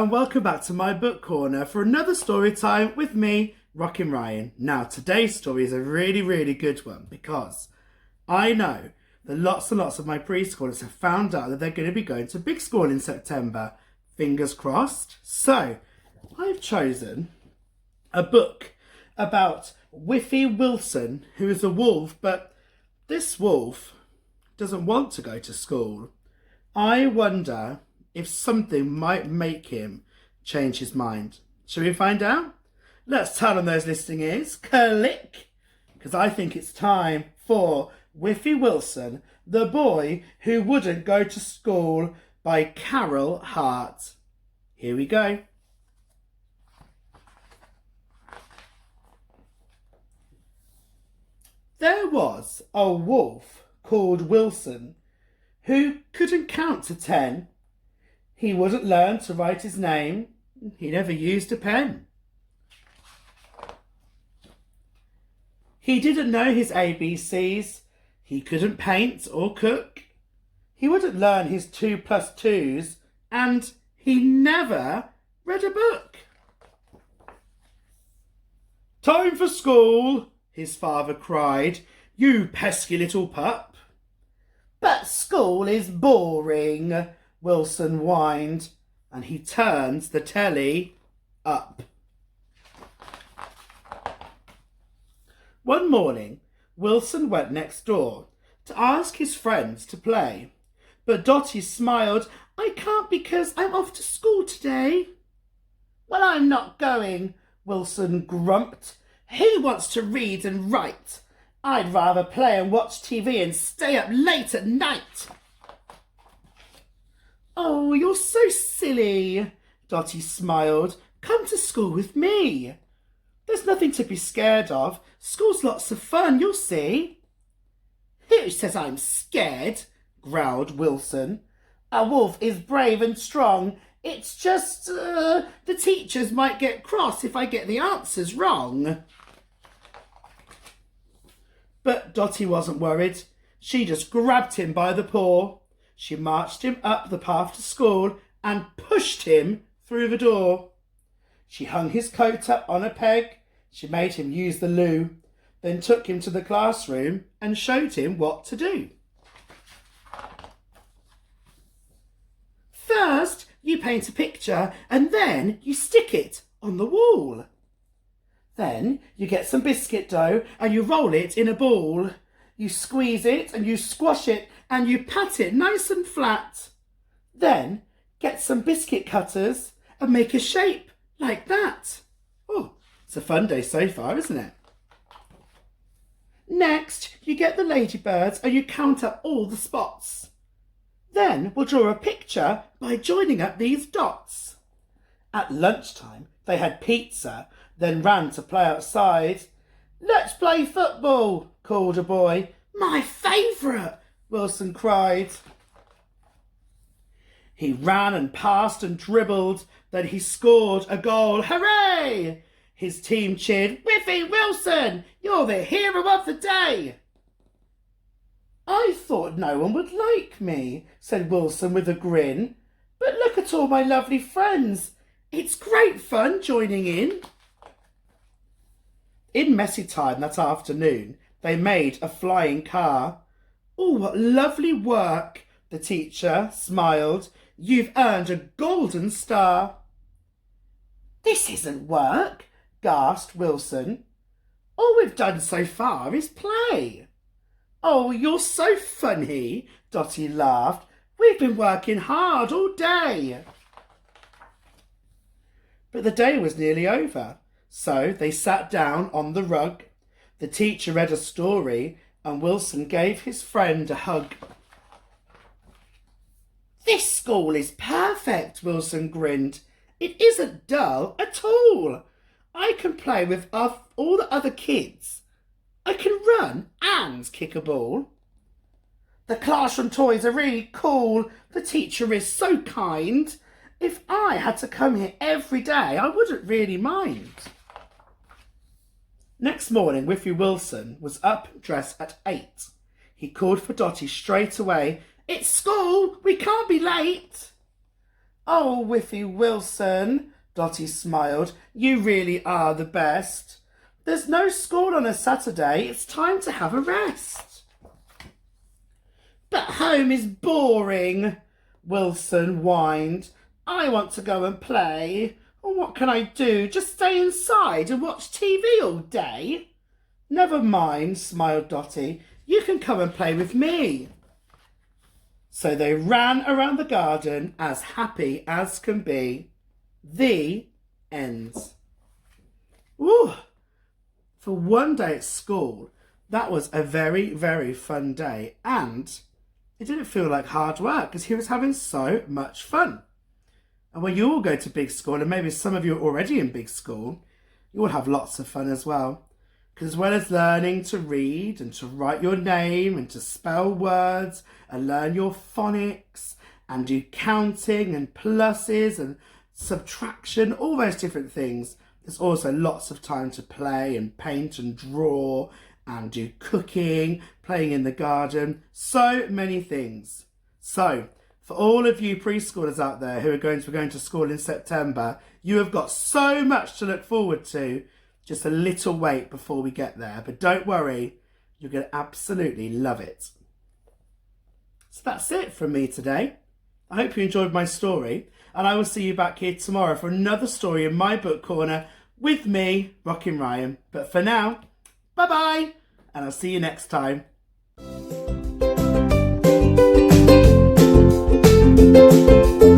and welcome back to my book corner for another story time with me, Rockin' Ryan. Now, today's story is a really good one because I know that lots and lots of my preschoolers have found out that they're going to be going to big school in September. Fingers crossed. So, I've chosen a book about Whiffy Wilson, who is a wolf, but this wolf doesn't want to go to school. I wonder if something might make him change his mind. Shall we find out? Let's turn on those listening ears. Click! Because I think it's time for Whiffy Wilson, the boy who wouldn't go to school, by Carol Hart. Here we go. There was a wolf called Wilson who couldn't count to 10. He wouldn't learn to write his name. He never used a pen. He didn't know his ABCs. He couldn't paint or cook. He wouldn't learn his 2 plus 2s. And he never read a book. "Time for school," his father cried. "You pesky little pup." "But school is boring," Wilson whined, and he turned the telly up. One morning, Wilson went next door to ask his friends to play, but Dotty smiled. "I can't because I'm off to school today." "Well, I'm not going," Wilson grumped. "Who wants to read and write? I'd rather play and watch TV and stay up late at night." "Oh, you're so silly," Dotty smiled. "Come to school with me. There's nothing to be scared of. School's lots of fun, you'll see." "Who says I'm scared?" growled Wilson. "A wolf is brave and strong. It's just, the teachers might get cross if I get the answers wrong." But Dotty wasn't worried. She just grabbed him by the paw. She marched him up the path to school and pushed him through the door. She hung his coat up on a peg. She made him use the loo, then took him to the classroom and showed him what to do. "First, you paint a picture and then you stick it on the wall. Then you get some biscuit dough and you roll it in a ball. You squeeze it and you squash it and you pat it nice and flat. Then get some biscuit cutters and make a shape like that." Oh, it's a fun day so far, isn't it? "Next, you get the ladybirds and you count up all the spots. Then we'll draw a picture by joining up these dots." At lunchtime, they had pizza, then ran to play outside. "Let's play football," called a boy. "My favourite," Wilson cried. He ran and passed and dribbled. Then he scored a goal. Hooray! His team cheered. "Whiffy Wilson, you're the hero of the day." "I thought no one would like me," said Wilson with a grin. "But look at all my lovely friends. It's great fun joining in." In messy time that afternoon, they made a flying car. "Oh, what lovely work," the teacher smiled. "You've earned a golden star." "This isn't work," gasped Wilson. "All we've done so far is play." "Oh, you're so funny," Dotty laughed. "We've been working hard all day." But the day was nearly over, so they sat down on the rug. The teacher read a story and Wilson gave his friend a hug. "This school is perfect," Wilson grinned. "It isn't dull at all. I can play with all the other kids. I can run and kick a ball. The classroom toys are really cool. The teacher is so kind. If I had to come here every day, I wouldn't really mind." Next morning, Whiffy Wilson was up dressed at 8. He called for Dotty straight away. "It's school, we can't be late." Oh, Whiffy Wilson, Dotty smiled. You really are the best. There's no school on a Saturday. It's time to have a rest. But home is boring, Wilson whined. I want to go and play. What can I do? Just stay inside and watch TV all day? Never mind, smiled Dotty. You can come and play with me. So they ran around the garden as happy as can be. The end. Ooh, for one day at school, that was a very, very fun day. And it didn't feel like hard work because he was having so much fun. And when you all go to big school, and maybe some of you are already in big school, you will have lots of fun as well. Because as well as learning to read and to write your name and to spell words and learn your phonics and do counting and pluses and subtraction, all those different things, there's also lots of time to play and paint and draw and do cooking, playing in the garden, so many things. So, for all of you preschoolers out there who are going to school in September, you have got so much to look forward to. Just a little wait before we get there. But don't worry, you're going to absolutely love it. So that's it from me today. I hope you enjoyed my story. And I will see you back here tomorrow for another story in my book corner with me, Rockin' Ryan. But for now, bye-bye. And I'll see you next time.